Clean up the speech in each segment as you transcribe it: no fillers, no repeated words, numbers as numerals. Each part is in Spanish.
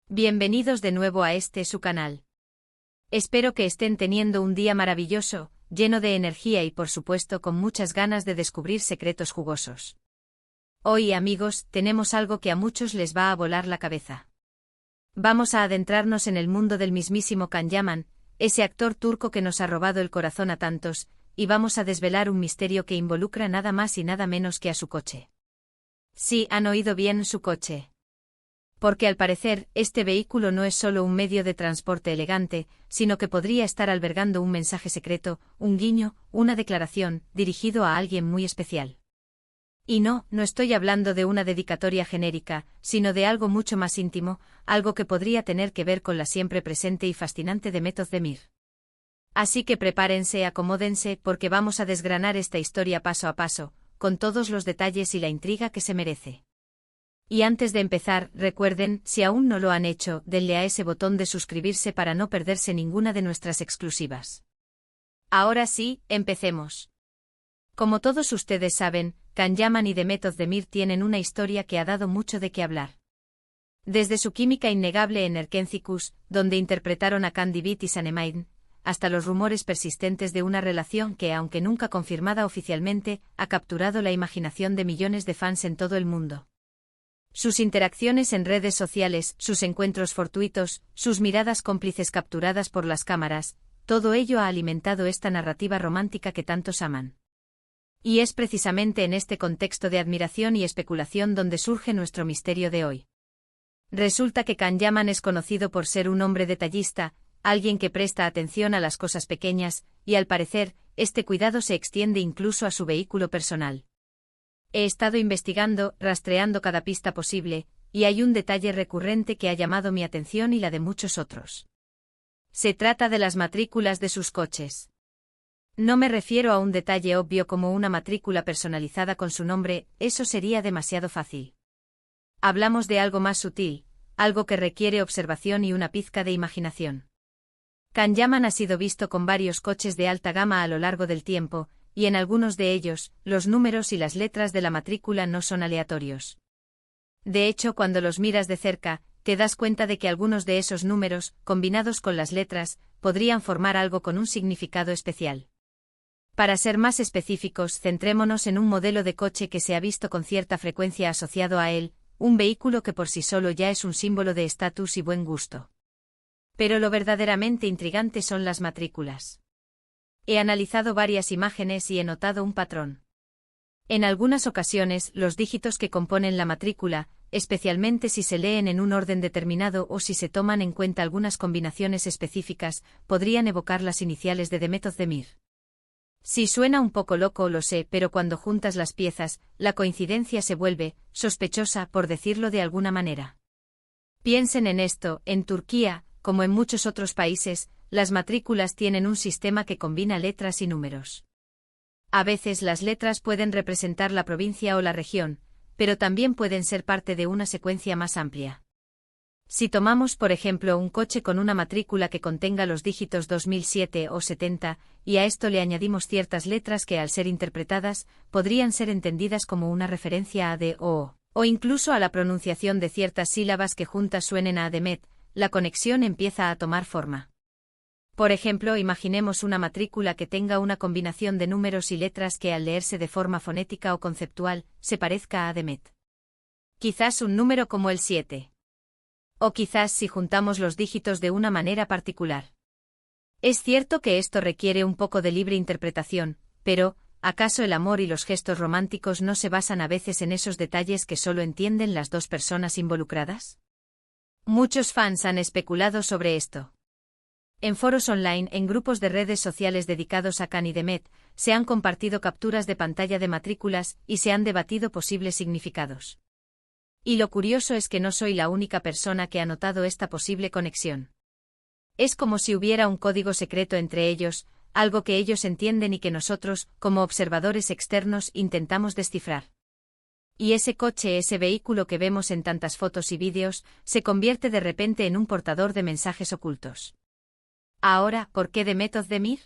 Bienvenidos de nuevo a su canal. Espero que estén teniendo un día maravilloso, lleno de energía y por supuesto con muchas ganas de descubrir secretos jugosos. Hoy, amigos, tenemos algo que a muchos les va a volar la cabeza. Vamos a adentrarnos en el mundo del mismísimo Can Yaman, ese actor turco que nos ha robado el corazón a tantos, y vamos a desvelar un misterio que involucra nada más y nada menos que a su coche. Sí, han oído bien, su coche. Porque al parecer, este vehículo no es solo un medio de transporte elegante, sino que podría estar albergando un mensaje secreto, un guiño, una declaración, dirigido a alguien muy especial. Y no estoy hablando de una dedicatoria genérica, sino de algo mucho más íntimo, algo que podría tener que ver con la siempre presente y fascinante Demet Özdemir. Así que prepárense, acomódense, porque vamos a desgranar esta historia paso a paso, con todos los detalles y la intriga que se merece. Y antes de empezar, recuerden, si aún no lo han hecho, denle a ese botón de suscribirse para no perderse ninguna de nuestras exclusivas. Ahora sí, empecemos. Como todos ustedes saben, Can Yaman y Demet Özdemir tienen una historia que ha dado mucho de qué hablar. Desde su química innegable en Erkencikus, donde interpretaron a Can Divit y Sanemein, hasta los rumores persistentes de una relación que, aunque nunca confirmada oficialmente, ha capturado la imaginación de millones de fans en todo el mundo. Sus interacciones en redes sociales, sus encuentros fortuitos, sus miradas cómplices capturadas por las cámaras, todo ello ha alimentado esta narrativa romántica que tantos aman. Y es precisamente en este contexto de admiración y especulación donde surge nuestro misterio de hoy. Resulta que Can Yaman es conocido por ser un hombre detallista, alguien que presta atención a las cosas pequeñas, y al parecer, este cuidado se extiende incluso a su vehículo personal. He estado investigando, rastreando cada pista posible, y hay un detalle recurrente que ha llamado mi atención y la de muchos otros. Se trata de las matrículas de sus coches. No me refiero a un detalle obvio como una matrícula personalizada con su nombre, eso sería demasiado fácil. Hablamos de algo más sutil, algo que requiere observación y una pizca de imaginación. Can Yaman ha sido visto con varios coches de alta gama a lo largo del tiempo, y en algunos de ellos, los números y las letras de la matrícula no son aleatorios. De hecho, cuando los miras de cerca, te das cuenta de que algunos de esos números, combinados con las letras, podrían formar algo con un significado especial. Para ser más específicos, centrémonos en un modelo de coche que se ha visto con cierta frecuencia asociado a él, un vehículo que por sí solo ya es un símbolo de estatus y buen gusto. Pero lo verdaderamente intrigante son las matrículas. He analizado varias imágenes y he notado un patrón. En algunas ocasiones, los dígitos que componen la matrícula, especialmente si se leen en un orden determinado o si se toman en cuenta algunas combinaciones específicas, podrían evocar las iniciales de Demet Özdemir. Sí, suena un poco loco, lo sé, pero cuando juntas las piezas, la coincidencia se vuelve sospechosa, por decirlo de alguna manera. Piensen en esto, en Turquía, como en muchos otros países, las matrículas tienen un sistema que combina letras y números. A veces las letras pueden representar la provincia o la región, pero también pueden ser parte de una secuencia más amplia. Si tomamos, por ejemplo, un coche con una matrícula que contenga los dígitos 2007 o 70, y a esto le añadimos ciertas letras que, al ser interpretadas, podrían ser entendidas como una referencia a de o incluso a la pronunciación de ciertas sílabas que juntas suenen a Demet, la conexión empieza a tomar forma. Por ejemplo, imaginemos una matrícula que tenga una combinación de números y letras que al leerse de forma fonética o conceptual, se parezca a Demet. Quizás un número como el 7. O quizás si juntamos los dígitos de una manera particular. Es cierto que esto requiere un poco de libre interpretación, pero, ¿acaso el amor y los gestos románticos no se basan a veces en esos detalles que solo entienden las dos personas involucradas? Muchos fans han especulado sobre esto. En foros online, en grupos de redes sociales dedicados a Can y Demet, se han compartido capturas de pantalla de matrículas y se han debatido posibles significados. Y lo curioso es que no soy la única persona que ha notado esta posible conexión. Es como si hubiera un código secreto entre ellos, algo que ellos entienden y que nosotros, como observadores externos, intentamos descifrar. Y ese coche, ese vehículo que vemos en tantas fotos y vídeos, se convierte de repente en un portador de mensajes ocultos. Ahora, ¿por qué Demet Özdemir?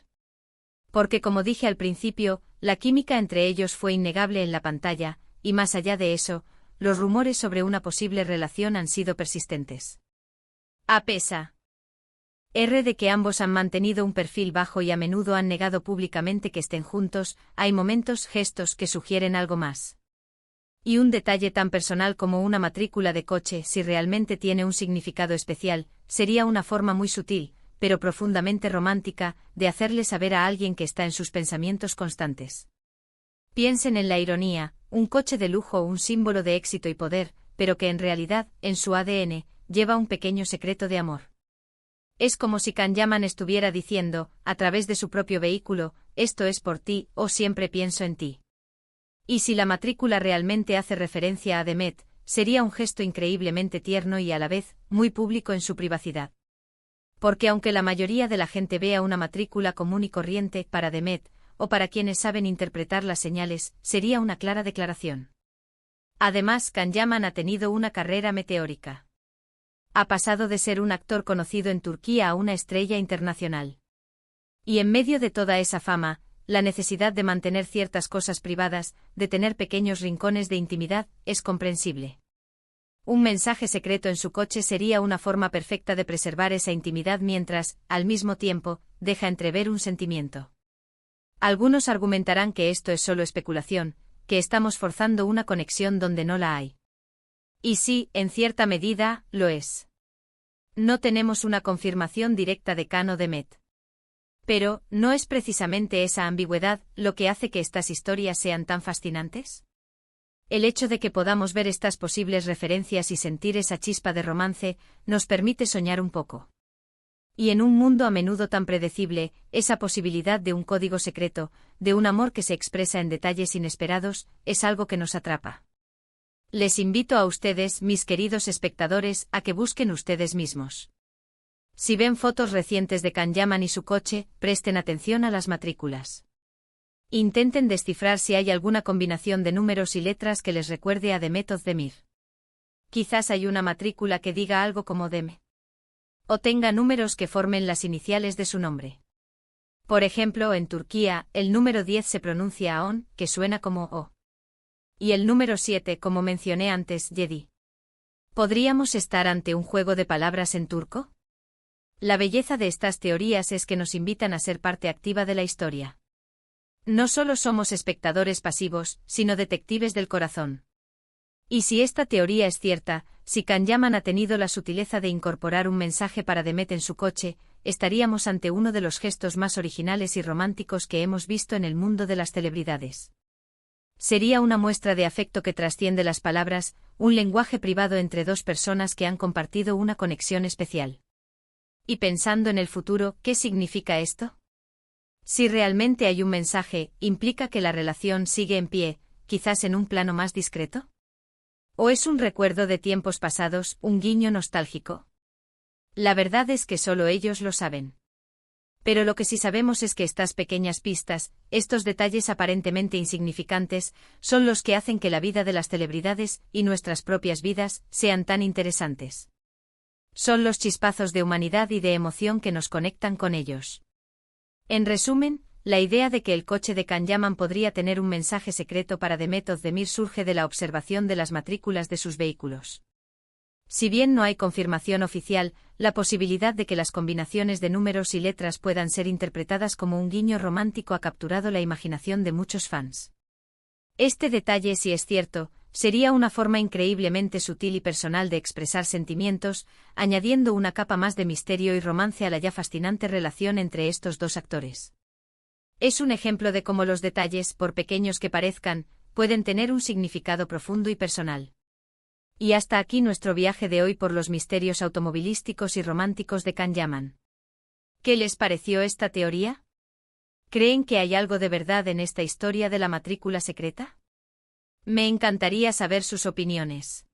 Porque, como dije al principio, la química entre ellos fue innegable en la pantalla, y más allá de eso, los rumores sobre una posible relación han sido persistentes. A pesar de que ambos han mantenido un perfil bajo y a menudo han negado públicamente que estén juntos, hay momentos, gestos que sugieren algo más. Y un detalle tan personal como una matrícula de coche, si realmente tiene un significado especial, sería una forma muy sutil, pero profundamente romántica, de hacerle saber a alguien que está en sus pensamientos constantes. Piensen en la ironía, un coche de lujo, un símbolo de éxito y poder, pero que en realidad, en su ADN, lleva un pequeño secreto de amor. Es como si Kanyaman estuviera diciendo, a través de su propio vehículo, esto es por ti, o siempre pienso en ti. Y si la matrícula realmente hace referencia a Demet, sería un gesto increíblemente tierno y a la vez, muy público en su privacidad. Porque aunque la mayoría de la gente vea una matrícula común y corriente, para Demet, o para quienes saben interpretar las señales, sería una clara declaración. Además, Kanyaman ha tenido una carrera meteórica. Ha pasado de ser un actor conocido en Turquía a una estrella internacional. Y en medio de toda esa fama, la necesidad de mantener ciertas cosas privadas, de tener pequeños rincones de intimidad, es comprensible. Un mensaje secreto en su coche sería una forma perfecta de preservar esa intimidad mientras, al mismo tiempo, deja entrever un sentimiento. Algunos argumentarán que esto es solo especulación, que estamos forzando una conexión donde no la hay. Y sí, en cierta medida, lo es. No tenemos una confirmación directa de Kan o Demet. Pero, ¿no es precisamente esa ambigüedad lo que hace que estas historias sean tan fascinantes? El hecho de que podamos ver estas posibles referencias y sentir esa chispa de romance, nos permite soñar un poco. Y en un mundo a menudo tan predecible, esa posibilidad de un código secreto, de un amor que se expresa en detalles inesperados, es algo que nos atrapa. Les invito a ustedes, mis queridos espectadores, a que busquen ustedes mismos. Si ven fotos recientes de Kanyaman y su coche, presten atención a las matrículas. Intenten descifrar si hay alguna combinación de números y letras que les recuerde a Demet Özdemir. Quizás hay una matrícula que diga algo como Deme. O tenga números que formen las iniciales de su nombre. Por ejemplo, en Turquía, el número 10 se pronuncia Aon, que suena como O. Y el número 7, como mencioné antes, Yedi. ¿Podríamos estar ante un juego de palabras en turco? La belleza de estas teorías es que nos invitan a ser parte activa de la historia. No solo somos espectadores pasivos, sino detectives del corazón. Y si esta teoría es cierta, si Kanyaman ha tenido la sutileza de incorporar un mensaje para Demet en su coche, estaríamos ante uno de los gestos más originales y románticos que hemos visto en el mundo de las celebridades. Sería una muestra de afecto que trasciende las palabras, un lenguaje privado entre dos personas que han compartido una conexión especial. Y pensando en el futuro, ¿qué significa esto? Si realmente hay un mensaje, ¿implica que la relación sigue en pie, quizás en un plano más discreto? ¿O es un recuerdo de tiempos pasados, un guiño nostálgico? La verdad es que solo ellos lo saben. Pero lo que sí sabemos es que estas pequeñas pistas, estos detalles aparentemente insignificantes, son los que hacen que la vida de las celebridades, y nuestras propias vidas, sean tan interesantes. Son los chispazos de humanidad y de emoción que nos conectan con ellos. En resumen, la idea de que el coche de Kanyaman podría tener un mensaje secreto para Demet Özdemir surge de la observación de las matrículas de sus vehículos. Si bien no hay confirmación oficial, la posibilidad de que las combinaciones de números y letras puedan ser interpretadas como un guiño romántico ha capturado la imaginación de muchos fans. Este detalle, si es cierto, sería una forma increíblemente sutil y personal de expresar sentimientos, añadiendo una capa más de misterio y romance a la ya fascinante relación entre estos dos actores. Es un ejemplo de cómo los detalles, por pequeños que parezcan, pueden tener un significado profundo y personal. Y hasta aquí nuestro viaje de hoy por los misterios automovilísticos y románticos de Kanyaman. ¿Qué les pareció esta teoría? ¿Creen que hay algo de verdad en esta historia de la matrícula secreta? Me encantaría saber sus opiniones.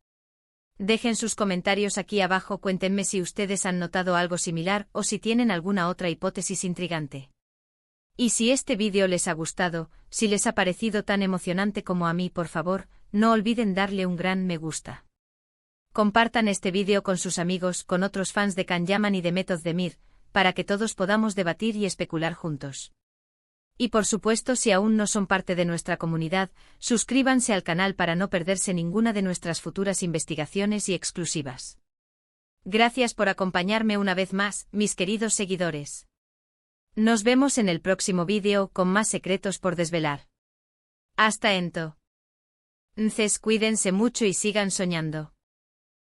Dejen sus comentarios aquí abajo, cuéntenme si ustedes han notado algo similar o si tienen alguna otra hipótesis intrigante. Y si este vídeo les ha gustado, si les ha parecido tan emocionante como a mí, por favor, no olviden darle un gran me gusta. Compartan este vídeo con sus amigos, con otros fans de Kanyaman y Demet Özdemir, para que todos podamos debatir y especular juntos. Y por supuesto, si aún no son parte de nuestra comunidad, suscríbanse al canal para no perderse ninguna de nuestras futuras investigaciones y exclusivas. Gracias por acompañarme una vez más, mis queridos seguidores. Nos vemos en el próximo vídeo con más secretos por desvelar. Hasta ento. Entonces cuídense mucho y sigan soñando.